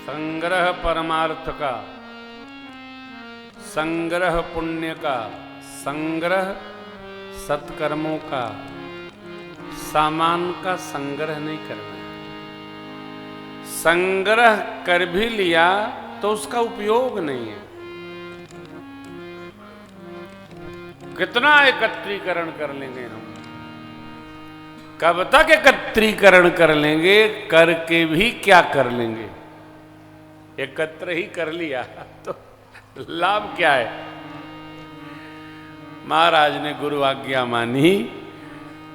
संग्रह परमार्थ का, संग्रह पुण्य का, संग्रह सत्कर्मों का, सामान का संग्रह नहीं करना। संग्रह कर भी लिया तो उसका उपयोग नहीं है। कितना एकत्रीकरण कर लेंगे हम, कब तक एकत्रीकरण कर लेंगे, करके भी क्या कर लेंगे। एकत्र ही कर लिया तो लाभ क्या है। महाराज ने गुरु आज्ञा मानी,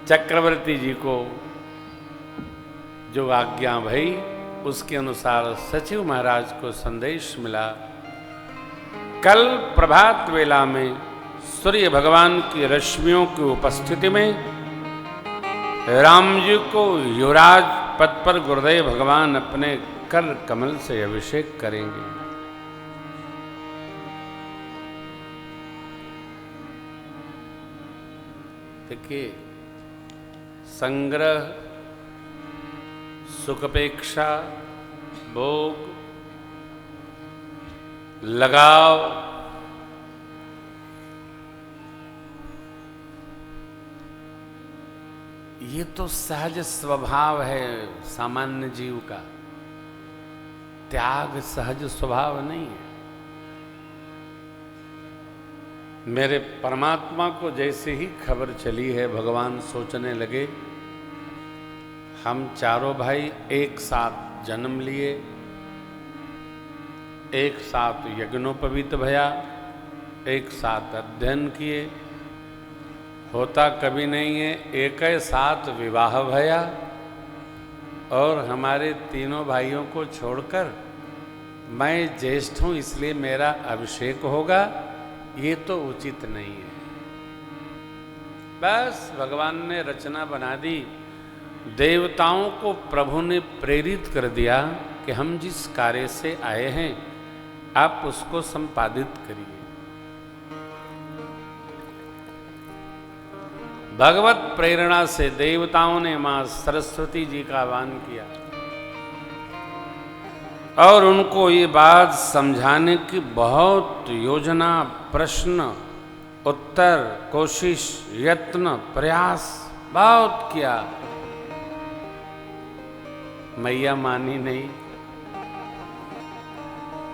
चक्रवर्ती जी को जो आज्ञा भई उसके अनुसार सचिव महाराज को संदेश मिला। कल प्रभात वेला में सूर्य भगवान की रश्मियों की उपस्थिति में राम जी को युवराज पद पर गुरुदेव भगवान अपने कर कमल से अभिषेक करेंगे। देखिए, संग्रह, सुखपेक्षा, भोग, लगाव, ये तो सहज स्वभाव है सामान्य जीव का। त्याग सहज स्वभाव नहीं है। मेरे परमात्मा को जैसे ही खबर चली है, भगवान सोचने लगे हम चारों भाई एक साथ जन्म लिए, एक साथ यज्ञोपवीत भया, एक साथ अध्ययन किए, होता कभी नहीं है, एक साथ विवाह भया, और हमारे तीनों भाइयों को छोड़कर मैं ज्येष्ठ हूं इसलिए मेरा अभिषेक होगा, ये तो उचित नहीं है। बस भगवान ने रचना बना दी। देवताओं को प्रभु ने प्रेरित कर दिया कि हम जिस कार्य से आए हैं आप उसको संपादित करिए। भगवत प्रेरणा से देवताओं ने मां सरस्वती जी का आह्वान किया और उनको ये बात समझाने की बहुत योजना, प्रश्न, उत्तर, कोशिश, यत्न, प्रयास बहुत किया। मैया मानी नहीं।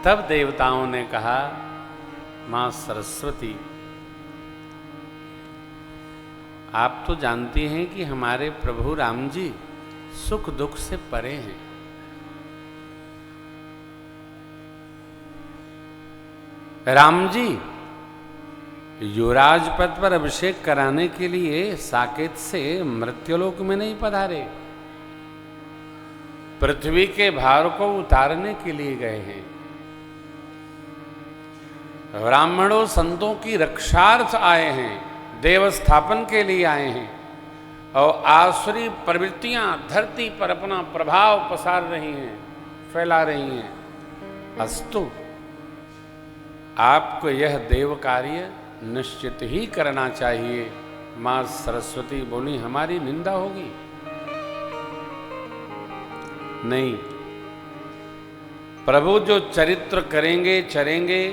तब देवताओं ने कहा, मां सरस्वती आप तो जानती हैं कि हमारे प्रभु राम जी सुख दुख से परे हैं। राम जी युवराज पद पर अभिषेक कराने के लिए साकेत से मृत्युलोक में नहीं पधारे, पृथ्वी के भार को उतारने के लिए गए हैं। ब्राह्मणों संतों की रक्षार्थ आए हैं, देव स्थापन के लिए आए हैं, और आसुरी प्रवृत्तियां धरती पर अपना प्रभाव पसार रही हैं, फैला रही हैं। अस्तु, आपको यह देव कार्य निश्चित ही करना चाहिए। मां सरस्वती बोली, हमारी निंदा होगी नहीं। प्रभु जो चरित्र करेंगे, चरेंगे,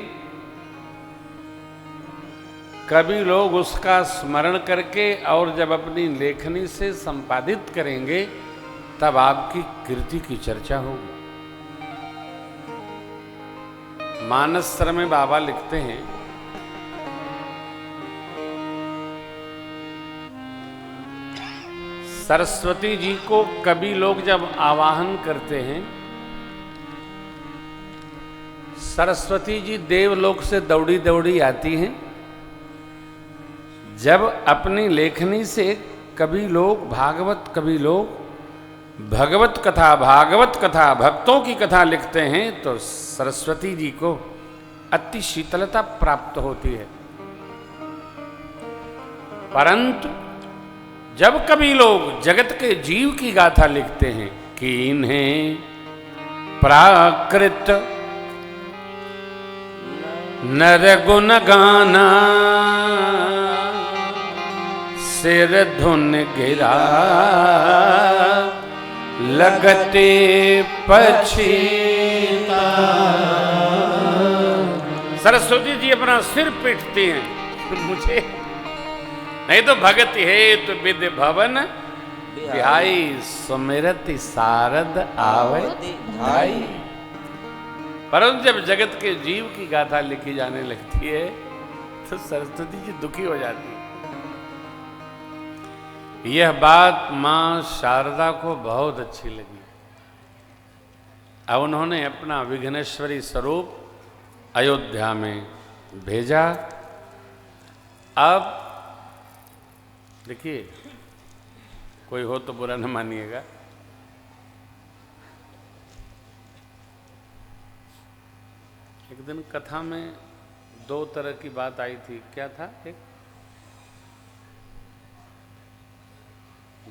कभी लोग उसका स्मरण करके और जब अपनी लेखनी से संपादित करेंगे तब आपकी कीर्ति की चर्चा होगी। मानसर में बाबा लिखते हैं, सरस्वती जी को कभी लोग जब आवाहन करते हैं, सरस्वती जी देवलोक से दौड़ी दौड़ी आती हैं। जब अपनी लेखनी से कभी लोग भागवत, कभी लोग भगवत कथा, भागवत कथा, भक्तों की कथा लिखते हैं तो सरस्वती जी को अति शीतलता प्राप्त होती है। परंतु जब कभी लोग जगत के जीव की गाथा लिखते हैं कि इन्हें प्राकृत नर गुण गाना, सिर धुन गिरा लगते पछीता, सरस्वती जी अपना सिर पीटती हैं, मुझे नहीं तो भगत है तो विद्य भवन बिहाई, सुमिरति सारद आवे भाई। परंतु जब जगत के जीव की गाथा लिखी जाने लगती है तो सरस्वती जी दुखी हो जाती है। यह बात मां शारदा को बहुत अच्छी लगी। अब उन्होंने अपना विघ्नेश्वरी स्वरूप अयोध्या में भेजा। अब देखिए, कोई हो तो बुरा न मानिएगा, एक दिन कथा में दो तरह की बात आई थी। क्या था? एक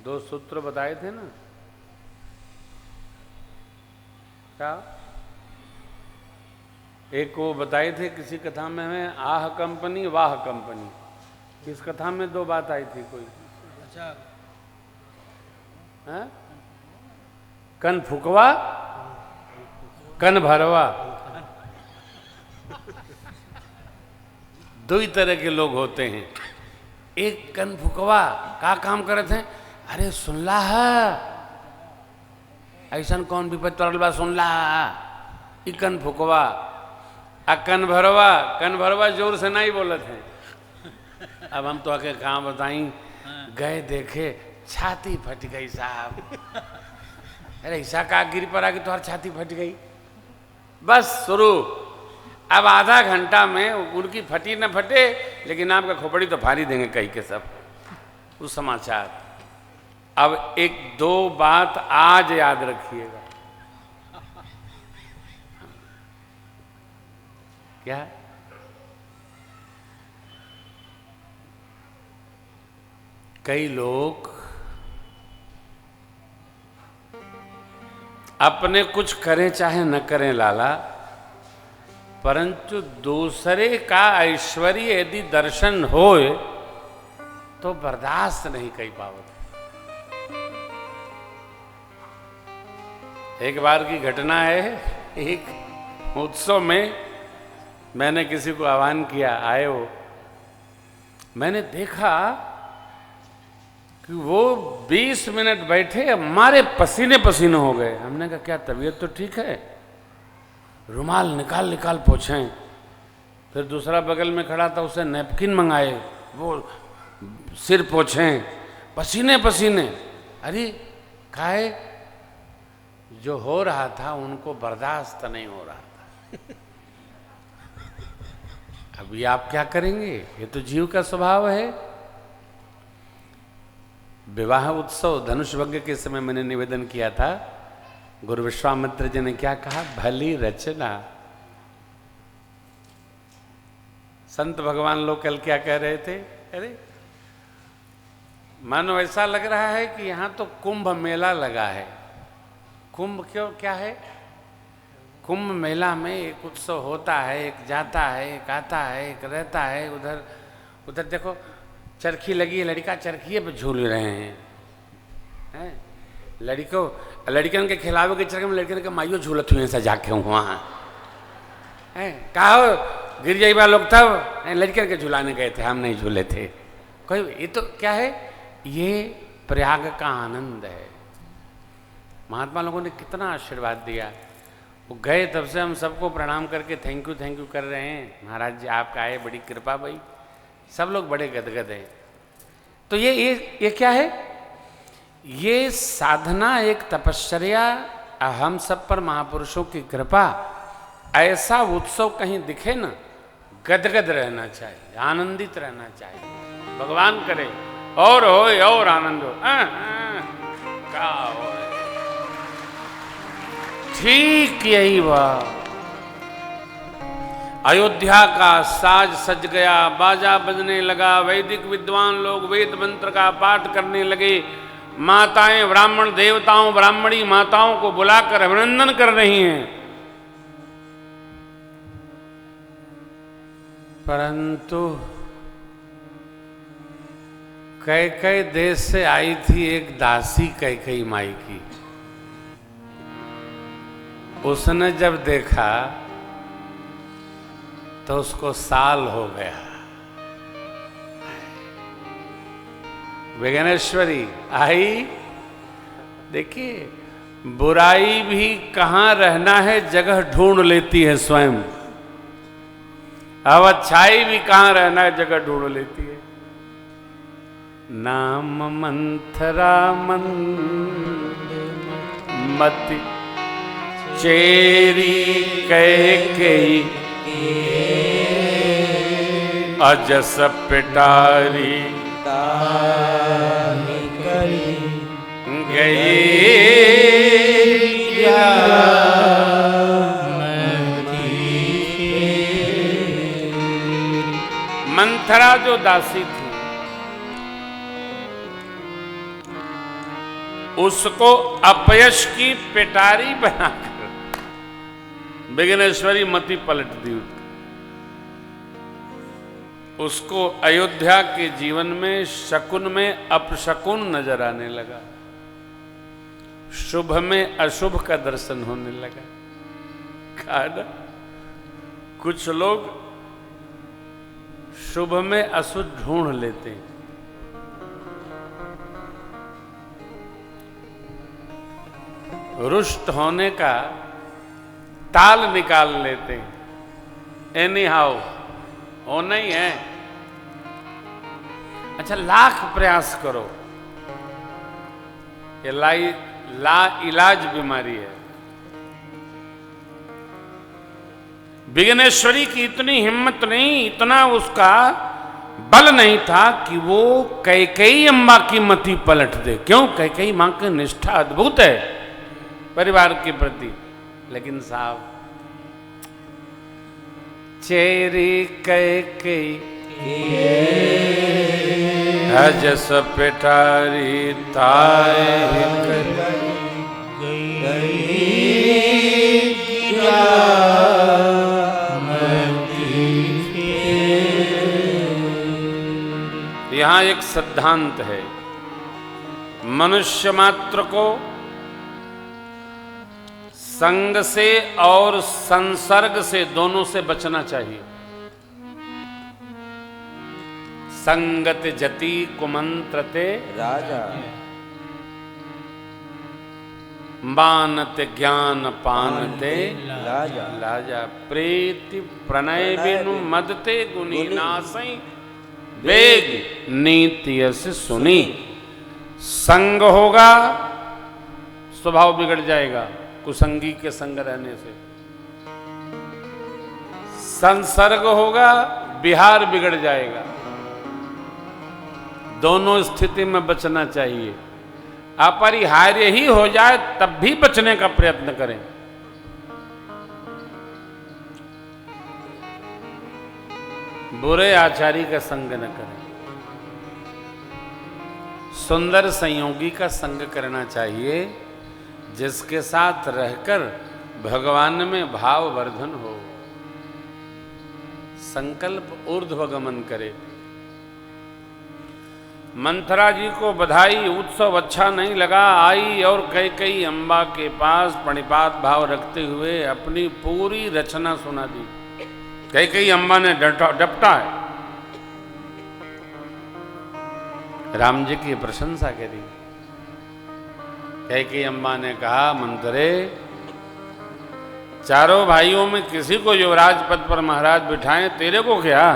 दो सूत्र बताए थे ना, क्या? एक वो बताए थे किसी कथा में, हमें आह कंपनी वाह कंपनी। किस कथा में दो बात आई थी कोई? अच्छा, है? कन फुकवा कन भरवा। दो ही तरह के लोग होते हैं। एक कन फुकवा का काम करे थे, अरे सुनला है ऐसा कौन विपद पड़ल बा, सुनला ई कन फुकवा। आ कन भरवा जोर से नहीं बोलत हैं। अब हम तो आके कहाँ बताई, गए देखे छाती फट गई साहब। अरे ऐसा का गिर पर आके तुम्हारी छाती फट गई, बस शुरू। अब आधा घंटा में उनकी फटी न फटे, लेकिन आपका खोपड़ी तो फाड़ी देंगे कहीं के सब उस समाचार। अब एक दो बात आज याद रखिएगा। क्या? कई लोग अपने कुछ करें चाहे न करें लाला, परंतु दूसरे का ऐश्वर्य यदि दर्शन होए तो बर्दाश्त नहीं कर पावत। एक बार की घटना है, एक उत्सव में मैंने किसी को आह्वान किया, आए हो। मैंने देखा कि वो 20 मिनट बैठे, हमारे पसीने पसीने हो गए। हमने कहा क्या तबीयत तो ठीक है? रुमाल निकाल निकाल पोंछें। फिर दूसरा बगल में खड़ा था, उसे नैपकिन मंगाए, वो सिर पोंछें, पसीने पसीने। अरे खाए, जो हो रहा था उनको बर्दाश्त नहीं हो रहा था। अभी आप क्या करेंगे? ये तो जीव का स्वभाव है। विवाह उत्सव धनुष यज्ञ के समय मैंने निवेदन किया था, गुरु विश्वामित्र जी ने क्या कहा? भली रचना। संत भगवान लोग कल क्या कह रहे थे? अरे मानो ऐसा लग रहा है कि यहां तो कुंभ मेला लगा है। कुंभ क्यों, क्या है? कुंभ मेला में एक उत्सव होता है, एक जाता है, एक आता है, एक रहता है। उधर उधर देखो चरखी लगी है, लड़का चरखिए पे झूल रहे हैं। लड़कियों के खिलावे के चरखे में लड़कियों के माइयों झूलत हुए सजा के वहाँ है। कहा गिर जाइबा लोग तब लड़कियों के झुलाने गए थे, हम नहीं झूले थे। कोई ये तो क्या है? ये प्रयाग का आनंद है। महात्मा लोगों ने कितना आशीर्वाद दिया। वो गए तब से हम सबको प्रणाम करके थैंक यू कर रहे हैं। महाराज जी आपका आए, बड़ी कृपा भाई। सब लोग बड़े गदगद हैं। तो ये क्या है? ये साधना, एक तपश्चर्या, हम सब पर महापुरुषों की कृपा। ऐसा उत्सव कहीं दिखे ना, गदगद रहना चाहिए, आनंदित रहना चाहिए। भगवान करे और होए और आनंद हो। क्या हो, ठीक यही बात। अयोध्या का साज सज गया, बाजा बजने लगा, वैदिक विद्वान लोग वेद मंत्र का पाठ करने लगे। माताएं ब्राह्मण देवताओं, ब्राह्मणी माताओं को बुलाकर अभिनंदन कर रही हैं। परंतु कैकेयी देश से आई थी एक दासी कैकेयी माई की। उसने जब देखा तो उसको साल हो गया। विघ्नेश्वरी आई, देखिए बुराई भी कहाँ रहना है जगह ढूंढ लेती है स्वयं, अब अच्छाई भी कहाँ रहना है जगह ढूंढ लेती है। नाम मंथरा मति चेरी कैकेयी अजस पिटारी गई। मंथरा जो दासी थी उसको अपयश की पिटारी बनाकर विघ्नेश्वरी मति पलट दी। उसको अयोध्या के जीवन में शकुन में अपशकुन नजर आने लगा, शुभ में अशुभ का दर्शन होने लगा। कहा ना, कुछ लोग शुभ में अशुभ ढूंढ लेते हैं। रुष्ट होने का ताल निकाल लेते हैं। एनी हाउ होना ही है। अच्छा, लाख प्रयास करो, ये ला इलाज बीमारी है। विघ्नेश्वरी की इतनी हिम्मत नहीं, इतना उसका बल नहीं था कि वो कैकेयी अम्बा की मति पलट दे। क्यों? कैकेयी मां की निष्ठा अद्भुत है परिवार के प्रति, लेकिन साहब चेरी कैकेयी अजस पिटारी ताए यहां एक सिद्धांत है, मनुष्य मात्र को संग से और संसर्ग से, दोनों से बचना चाहिए। संगत जति कुमंत्रते राजा, मानत ज्ञान पानते लाजा, लाजा। प्रीति प्रणय बिनु मदते गुनी नासई वेग नीति यस सुनी। संग होगा स्वभाव बिगड़ जाएगा कुसंगी के संग रहने से, संसर्ग होगा विहार बिगड़ जाएगा। दोनों स्थिति में बचना चाहिए। अपरिहार्य ही हो जाए तब भी बचने का प्रयत्न करें। बुरे आचारी का संग न करें, सुंदर संयोगी का संग करना चाहिए, जिसके साथ रहकर भगवान में भाव वर्धन हो, संकल्प ऊर्ध्वगमन करे। मंथरा जी को बधाई उत्सव अच्छा नहीं लगा, आई और कैकेयी अम्बा के पास प्रणिपात भाव रखते हुए अपनी पूरी रचना सुना दी। कैकेयी अम्बा ने डपटा है, राम जी की प्रशंसा करी। कैकेयी अम्बा ने कहा, मंथरे, चारों भाइयों में किसी को युवराज पद पर महाराज बिठाएं, तेरे को क्या?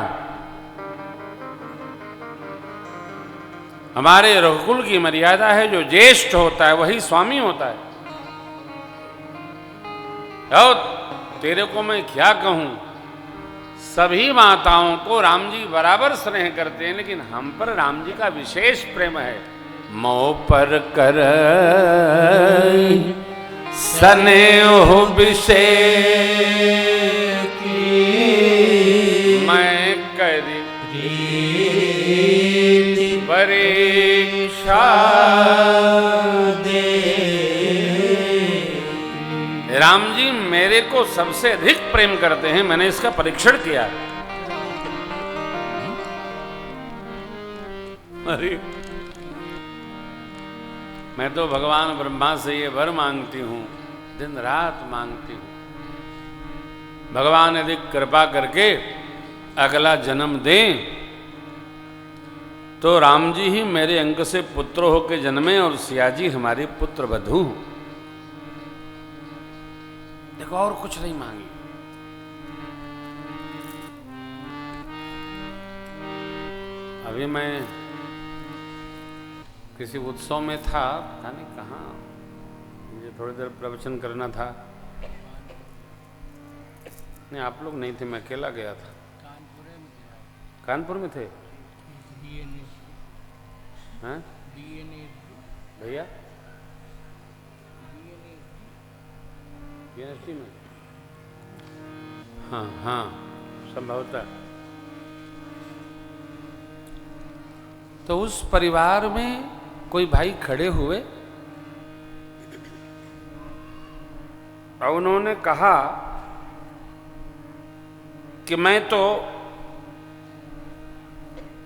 हमारे रघुकुल की मर्यादा है, जो ज्येष्ठ होता है वही स्वामी होता है। और तेरे को मैं क्या कहूं, सभी माताओं को राम जी बराबर स्नेह करते हैं, लेकिन हम पर राम जी का विशेष प्रेम है। मोह पर कर स्नेह विषय मैं करी परीक्षा दे। राम जी मेरे को सबसे अधिक प्रेम करते हैं, मैंने इसका परीक्षण किया। अरे मैं तो भगवान ब्रह्मा से ये वर मांगती हूं, दिन रात मांगती हूं, भगवान यदि कृपा करके अगला जन्म दें तो राम जी ही मेरे अंग से पुत्र होके जन्मे और सिया जी हमारी पुत्र वधू। देखो और कुछ नहीं मांगी। अभी मैं किसी उत्सव में था, पता नहीं कहाँ, मुझे थोड़ी देर प्रवचन करना था। नहीं आप लोग नहीं थे, मैं अकेला गया था। कानपुर में थे हैं भैया? यूनिवर्सिटी में? हाँ हाँ संभवतः। तो उस परिवार में कोई भाई खड़े हुए और उन्होंने कहा कि मैं तो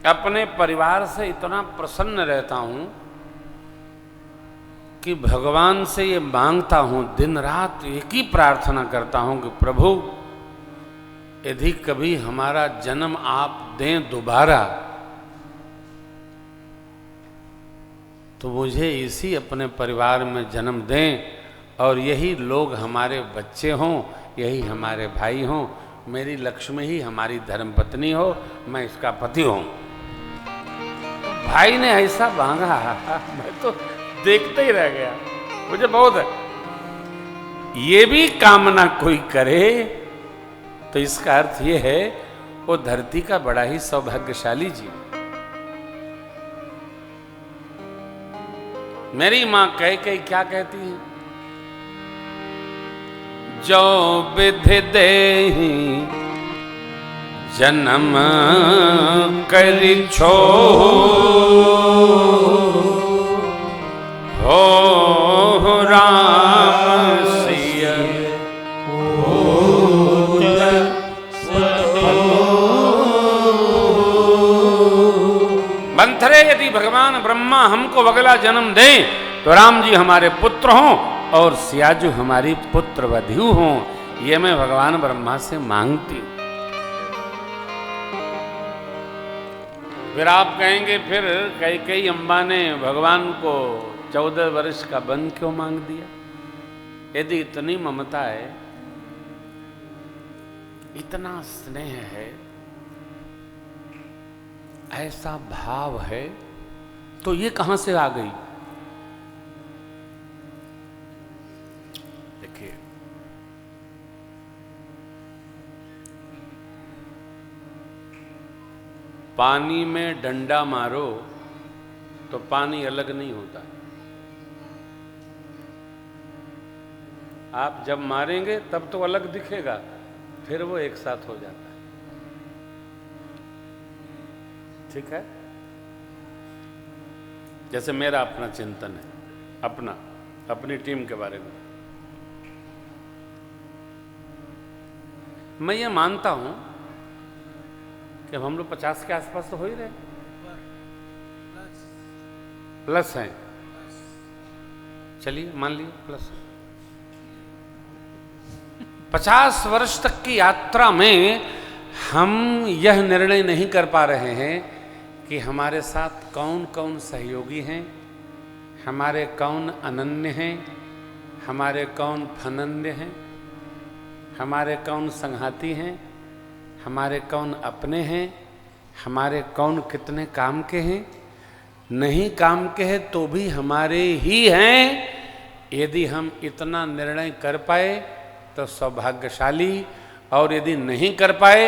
अपने परिवार से इतना प्रसन्न रहता हूं कि भगवान से ये मांगता हूं, दिन रात एक ही प्रार्थना करता हूं कि प्रभु यदि कभी हमारा जन्म आप दें दोबारा तो मुझे इसी अपने परिवार में जन्म दें और यही लोग हमारे बच्चे हों, यही हमारे भाई हों, मेरी लक्ष्मी ही हमारी धर्मपत्नी हो, मैं इसका पति हूं। भाई ने ऐसा मांगा, मैं तो देखते ही रह गया। मुझे बहुत है। ये भी कामना कोई करे तो इसका अर्थ ये है वो धरती का बड़ा ही सौभाग्यशाली जीव। मेरी मां कह क्या कहती है? जो विधि देहि जन्म करि छो हो राम सिय मंथरे। यदि भगवान ब्रह्मा हमको अगला जन्म दें तो राम जी हमारे पुत्र हों और सियाजू हमारी पुत्र वधू हों, ये मैं भगवान ब्रह्मा से मांगती हूं। फिर आप कहेंगे फिर कैकेयी अम्बा ने भगवान को 14 वर्ष का वन क्यों मांग दिया? यदि इतनी ममता है, इतना स्नेह है, ऐसा भाव है, तो ये कहां से आ गई? देखिए, पानी में डंडा मारो तो पानी अलग नहीं होता। आप जब मारेंगे तब तो अलग दिखेगा, फिर वो एक साथ हो जाता है। ठीक है? जैसे मेरा अपना चिंतन है, अपनी टीम के बारे में। मैं ये मानता हूं कि हम लोग 50 के आसपास तो हो ही रहे, प्लस हैं। चलिए मान लिए प्लस। 50 वर्ष तक की यात्रा में हम यह निर्णय नहीं कर पा रहे हैं कि हमारे साथ कौन कौन सहयोगी हैं, हमारे कौन अनन्य हैं, हमारे कौन फनन्य हैं, हमारे कौन संघाती हैं, हमारे कौन अपने हैं, हमारे कौन कितने काम के हैं। नहीं काम के हैं तो भी हमारे ही हैं। यदि हम इतना निर्णय कर पाए तो सौभाग्यशाली, और यदि नहीं कर पाए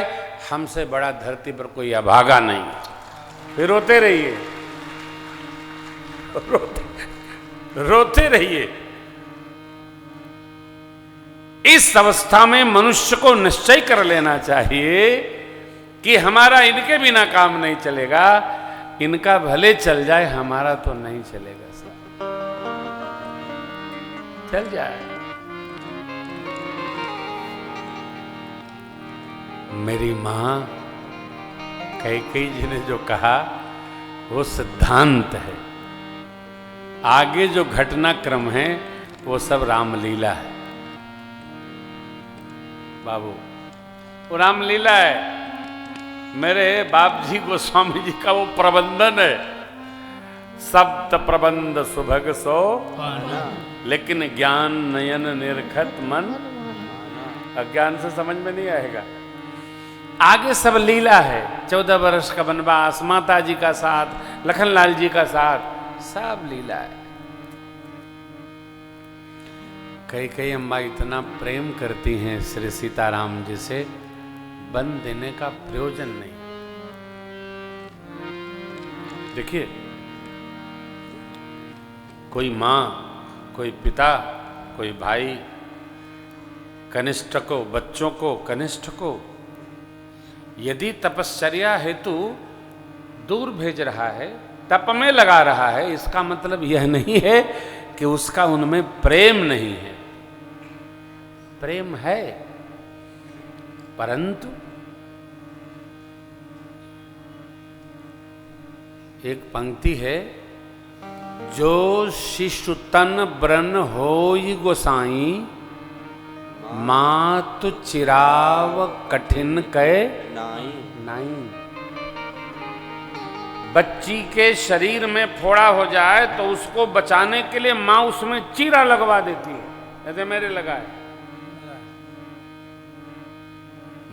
हमसे बड़ा धरती पर कोई अभागा नहीं। फिर रोते रहिए, रोते रहिए। इस अवस्था में मनुष्य को निश्चय कर लेना चाहिए कि हमारा इनके बिना काम नहीं चलेगा, इनका भले चल जाए हमारा तो नहीं चलेगा। चल जाए। मेरी मां कैकेयी जी ने जो कहा वो सिद्धांत है। आगे जो घटनाक्रम है वो सब रामलीला है बाबू, वो रामलीला है। मेरे बाप जी गोस्वामी जी का वो प्रबंधन है, सप्त प्रबंध सुभग सो, लेकिन ज्ञान नयन निर्खत मन, अज्ञान से समझ में नहीं आएगा। आगे सब लीला है, 14 वर्ष का वनवास, माता जी का साथ, लखनलाल जी का साथ, सब लीला है। कई अम्बा इतना प्रेम करती हैं श्री सीताराम जी से, बन देने का प्रयोजन नहीं। देखिए, कोई माँ, कोई पिता, कोई भाई कनिष्ठ को, बच्चों को, कनिष्ठ को यदि तपश्चर्या हेतु दूर भेज रहा है, तप में लगा रहा है, इसका मतलब यह नहीं है कि उसका उनमें प्रेम नहीं है। प्रेम है, परंतु एक पंक्ति है, जो शिशु तन ब्रन होई गोसाई, मातु चिराव कठिन कहे नाई। बच्ची के शरीर में फोड़ा हो जाए तो उसको बचाने के लिए माँ उसमें चीरा लगवा देती है, जैसे मेरे लगा है।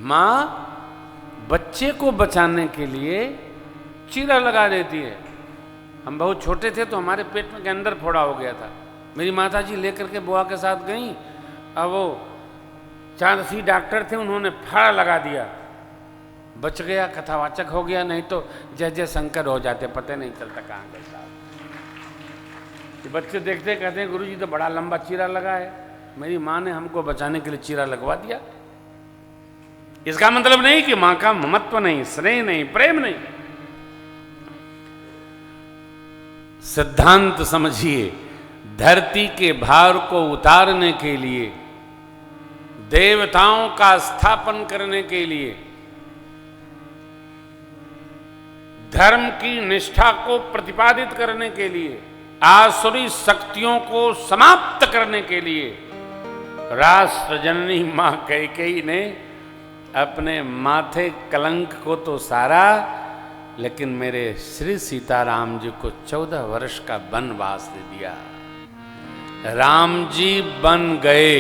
माँ बच्चे को बचाने के लिए चीरा लगा देती है। हम बहुत छोटे थे तो हमारे पेट में के अंदर फोड़ा हो गया था, मेरी माता जी लेकर के बुआ के साथ गई, अब वो चांदसी डॉक्टर थे, उन्होंने फाड़ा लगा दिया, बच गया, कथावाचक हो गया, नहीं तो जय जय शंकर हो जाते, पता नहीं चलता कहाँ गए साहब। बच्चे देखते कहते हैं गुरुजी तो बड़ा लंबा चीरा लगा है, मेरी माँ ने हमको बचाने के लिए चीरा लगवा दिया। इसका मतलब नहीं कि माँ का ममत्व नहीं, स्नेह नहीं, प्रेम नहीं। सिद्धांत समझिए, धरती के भार को उतारने के लिए, देवताओं का स्थापन करने के लिए, धर्म की निष्ठा को प्रतिपादित करने के लिए, आसुरी शक्तियों को समाप्त करने के लिए राष्ट्र जननी मां कैकेयी ने अपने माथे कलंक को तो सारा, लेकिन मेरे श्री सीताराम जी को 14 वर्ष का वनवास दे दिया। राम जी बन गए